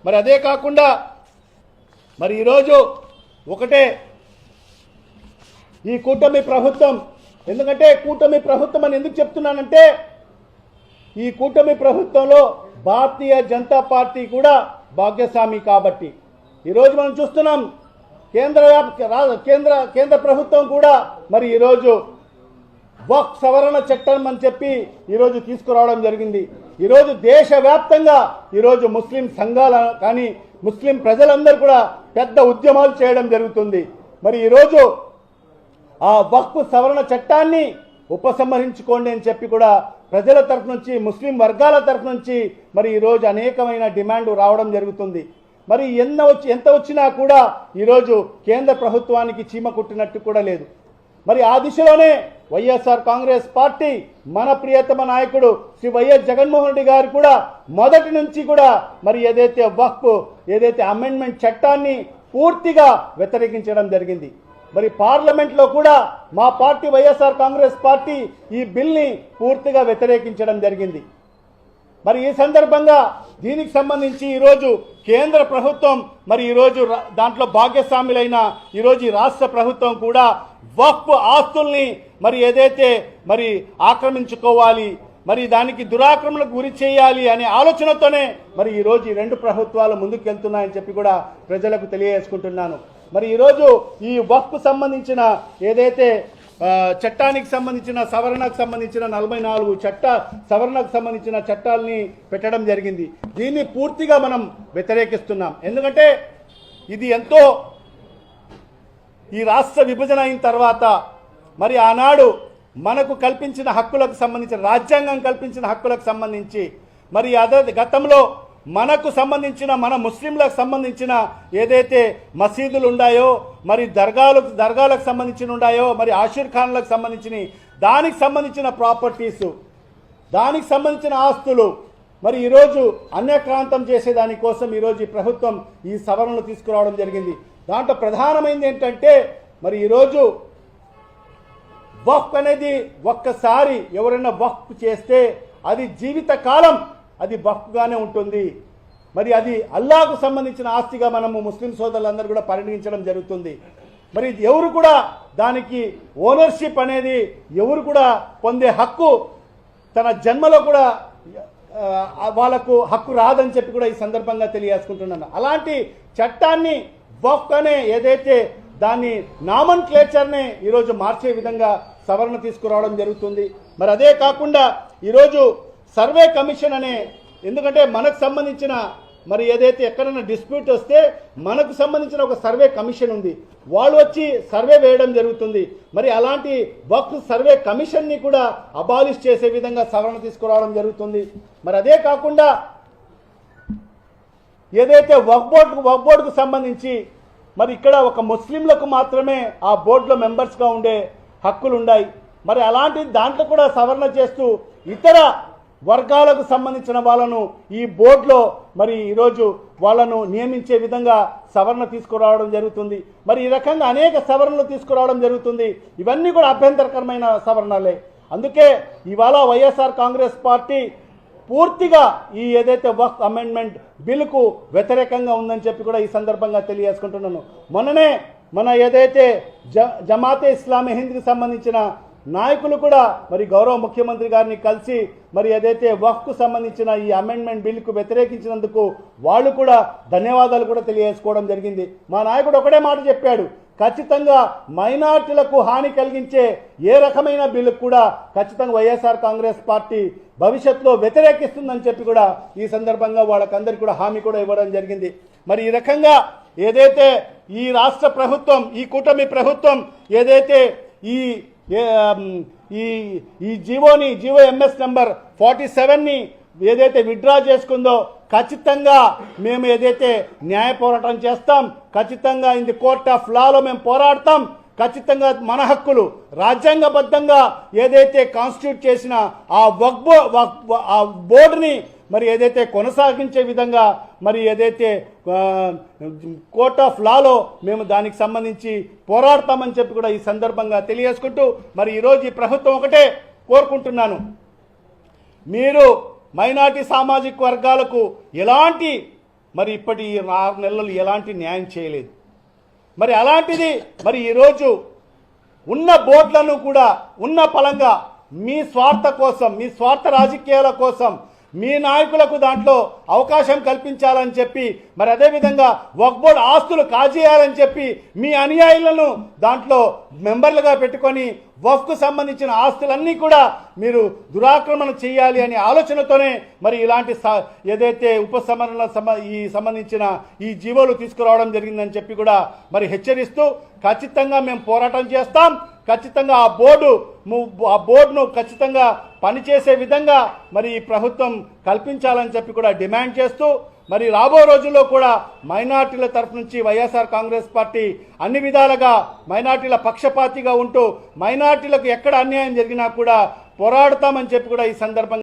మరి అదే కాకుండా మరి ఈరోజు ఒకటే ఈ కూటమి ప్రభుత్వం, ఎందుకంటే కూటమి ప్రభుత్వం అని ఎందుకు చెప్తున్నానంటే ఈ కూటమి ప్రభుత్వంలో భారతీయ జనతా పార్టీ కూడా భాగ్యస్వామి కాబట్టి ఈరోజు మనం చూస్తున్నాం కేంద్ర ప్రభుత్వం కూడా మరి ఈరోజు వక్ఫ్ సవరణ చట్టం అని చెప్పి ఈరోజు తీసుకురావడం జరిగింది. ఈరోజు దేశవ్యాప్తంగా ఈరోజు ముస్లిం సంఘాలు కానీ ముస్లిం ప్రజలందరూ కూడా పెద్ద ఉద్యమాలు చేయడం జరుగుతుంది. మరి ఈరోజు ఆ వక్ఫ్ సవరణ చట్టాన్ని ఉపసంహరించుకోండి అని చెప్పి కూడా ప్రజల తరఫు నుంచి ముస్లిం వర్గాల తరఫు నుంచి మరి ఈరోజు అనేకమైన డిమాండ్ రావడం జరుగుతుంది. మరి ఎంత వచ్చినా కూడా ఈరోజు కేంద్ర ప్రభుత్వానికి చీమ కుట్టినట్టు కూడా లేదు. మరి ఆ దిశలోనే వైఎస్ఆర్ కాంగ్రెస్ పార్టీ మన ప్రియతమ నాయకుడు శ్రీ వైఎస్ జగన్మోహన్ రెడ్డి గారు కూడా మొదటి నుంచి కూడా మరి ఏదైతే వక్ఫ్ అమెండ్మెంట్ చట్టాన్ని పూర్తిగా వ్యతిరేకించడం జరిగింది. మరి పార్లమెంట్లో కూడా మా పార్టీ వైఎస్ఆర్ కాంగ్రెస్ పార్టీ ఈ బిల్ని పూర్తిగా వ్యతిరేకించడం జరిగింది. మరి ఈ సందర్భంగా దీనికి సంబంధించి ఈరోజు కేంద్ర ప్రభుత్వం మరి ఈరోజు దాంట్లో భాగస్వాములైన ఈరోజు ఈ రాష్ట్ర ప్రభుత్వం కూడా వక్ఫ్ ఆస్తుల్ని మరి ఏదైతే మరి ఆక్రమించుకోవాలి, మరి దానికి దురాక్రమణకు గురి చేయాలి అనే ఆలోచనతోనే మరి ఈరోజు ఈ రెండు ప్రభుత్వాలు ముందుకు వెళ్తున్నాయని చెప్పి కూడా ప్రజలకు తెలియజేసుకుంటున్నాను. మరి ఈరోజు ఈ వక్ఫ్ సంబంధించిన ఏదైతే చట్టానికి సంబంధించిన సవరణకు సంబంధించిన 44 సవరణకు సంబంధించిన చట్టాలని పెట్టడం జరిగింది. దీన్ని పూర్తిగా మనం వ్యతిరేకిస్తున్నాం. ఎందుకంటే ఇది ఎంతో ఈ రాష్ట్ర విభజన అయిన తర్వాత మరి ఆనాడు మనకు కల్పించిన హక్కులకు సంబంధించిన రాజ్యాంగం కల్పించిన హక్కులకు సంబంధించి మరి గతంలో మనకు సంబంధించిన మన ముస్లింలకు సంబంధించిన ఏదైతే మసీదులు ఉన్నాయో మరి దర్గాలకు సంబంధించిన ఉన్నాయో మరి ఆషిర్ ఖాన్లకు సంబంధించిన దానికి సంబంధించిన ప్రాపర్టీసు దానికి సంబంధించిన ఆస్తులు మరి ఈరోజు అన్యక్రాంతం చేసేదానికోసం ఈరోజు ఈ ప్రభుత్వం ఈ సవరణలు తీసుకురావడం జరిగింది. దాంట్లో ప్రధానమైనది ఏంటంటే మరి ఈరోజు వక్ఫ్ అనేది ఒక్కసారి ఎవరైనా వక్ఫ్ చేస్తే అది జీవితకాలం అది వక్ఫ్గానే ఉంటుంది. మరి అది అల్లాహకు సంబంధించిన ఆస్తిగా మనము ముస్లిం సోదరులందరూ కూడా పరిగణించడం జరుగుతుంది. మరి ఎవరు కూడా దానికి ఓనర్షిప్ అనేది ఎవరు కూడా పొందే హక్కు తన జన్మలో కూడా వాళ్ళకు హక్కు రాదని చెప్పి కూడా ఈ సందర్భంగా తెలియజేసుకుంటున్నాను. అలాంటి చట్టాన్ని వక్ఫ్ అనే ఏదైతే దాన్ని నామన్క్లేచర్నే ఈరోజు మార్చే విధంగా సవరణ తీసుకురావడం జరుగుతుంది. మరి అదే కాకుండా ఈరోజు సర్వే కమిషన్ అనే, ఎందుకంటే మనకు సంబంధించిన మరి ఏదైతే ఎక్కడైనా డిస్ప్యూట్ వస్తే మనకు సంబంధించిన ఒక సర్వే కమిషన్ ఉంది, వాళ్ళు వచ్చి సర్వే వేయడం జరుగుతుంది. మరి అలాంటి వక్ఫ్ సర్వే కమిషన్ని కూడా అబాలిష్ చేసే విధంగా సవరణ తీసుకురావడం జరుగుతుంది. మరి అదే కాకుండా ఏదైతే వక్ఫ్ బోర్డుకు సంబంధించి మరి ఇక్కడ ఒక ముస్లింలకు మాత్రమే ఆ బోర్డులో మెంబర్స్గా ఉండే హక్కులు ఉన్నాయి. మరి అలాంటి దాంట్లో కూడా సవరణ చేస్తూ ఇతర వర్గాలకు సంబంధించిన వాళ్ళను ఈ బోర్డులో మరి ఈరోజు వాళ్ళను నియమించే విధంగా సవరణ తీసుకురావడం జరుగుతుంది. మరి ఈ రకంగా అనేక సవరణలు తీసుకురావడం జరుగుతుంది. ఇవన్నీ కూడా అభ్యంతరకరమైన సవరణలే. అందుకే ఇవాళ వైఎస్ఆర్ కాంగ్రెస్ పార్టీ పూర్తిగా ఈ ఏదైతే వక్ఫ్ అమెండ్మెంట్ బిల్లుకు వ్యతిరేకంగా ఉందని చెప్పి కూడా ఈ సందర్భంగా తెలియజేసుకుంటున్నాను. మొన్ననే మన ఏదైతే జమాతే ఇస్లామీ హింద్కి సంబంధించిన నాయకులు కూడా మరి గౌరవ ముఖ్యమంత్రి గారిని కలిసి మరి ఏదైతే వక్ఫ్కు సంబంధించిన ఈ అమెండ్మెంట్ బిల్లుకు వ్యతిరేకించినందుకు వాళ్ళు కూడా ధన్యవాదాలు కూడా తెలియజేసుకోవడం జరిగింది. మా నాయకుడు ఒకటే మాట చెప్పాడు, ఖచ్చితంగా మైనార్టీలకు హాని కలిగించే ఏ రకమైన బిల్లు కూడా ఖచ్చితంగా వైఎస్ఆర్ కాంగ్రెస్ పార్టీ భవిష్యత్తులో వ్యతిరేకిస్తుందని చెప్పి కూడా ఈ సందర్భంగా వాళ్ళకందరికీ కూడా హామీ కూడా ఇవ్వడం జరిగింది. మరి ఈ రకంగా ఏదైతే ఈ రాష్ట్ర ప్రభుత్వం ఈ కూటమి ప్రభుత్వం ఏదైతే ఈ జీవో ఎంఎస్ నెంబర్ 47ని ఏదైతే విత్డ్రా చేసుకుందో ఖచ్చితంగా మేము ఏదైతే న్యాయ పోరాటం చేస్తాం, ఖచ్చితంగా ఇన్ ది కోర్ట్ ఆఫ్ లాలో మేము పోరాడతాం. ఖచ్చితంగా మన హక్కులు రాజ్యాంగబద్ధంగా ఏదైతే కాన్స్టిట్యూట్ చేసిన ఆ బోర్డుని మరి ఏదైతే కొనసాగించే విధంగా మరి ఏదైతే కోర్ట్ ఆఫ్ లాలో మేము దానికి సంబంధించి పోరాడతామని చెప్పి కూడా ఈ సందర్భంగా తెలియజేసుకుంటూ మరి ఈరోజు ఈ ప్రభుత్వం ఒకటే కోరుకుంటున్నాను, మీరు మైనార్టీ సామాజిక వర్గాలకు ఎలాంటి మరి ఇప్పటి ఈ 6 నెలలు ఎలాంటి న్యాయం చేయలేదు. మరి అలాంటిది మరి ఈరోజు ఉన్న బోర్డులను కూడా ఉన్న పలంగా మీ స్వార్థ కోసం, మీ స్వార్థ రాజకీయాల కోసం, మీ నాయకులకు దాంట్లో అవకాశం కల్పించాలని చెప్పి, మరి అదేవిధంగా వక్ఫ్ బోర్డు ఆస్తులు కాజేయాలని చెప్పి మీ అనుయాయులను దాంట్లో మెంబర్లుగా పెట్టుకొని వక్ఫ్కు సంబంధించిన ఆస్తులన్నీ కూడా మీరు దురాక్రమణ చేయాలి అనే ఆలోచనతోనే మరి ఇలాంటి ఏదైతే ఉపసంహరణ సంబంధించిన ఈ జీవోలు తీసుకురావడం జరిగిందని చెప్పి కూడా మరి హెచ్చరిస్తూ ఖచ్చితంగా మేము పోరాటం చేస్తాం. ఖచ్చితంగా ఆ బోర్డును ఖచ్చితంగా పనిచేసే విధంగా మరి ఈ ప్రభుత్వం కల్పించాలని చెప్పి కూడా డిమాండ్ చేస్తూ, మరి రాబో రోజుల్లో కూడా మైనార్టీల తరఫు నుంచి వైఎస్ఆర్ కాంగ్రెస్ పార్టీ అన్ని విధాలుగా మైనార్టీల పక్షపాతిగా ఉంటూ మైనార్టీలకు ఎక్కడ అన్యాయం జరిగినా కూడా పోరాడతామని చెప్పి కూడా ఈ సందర్భంగా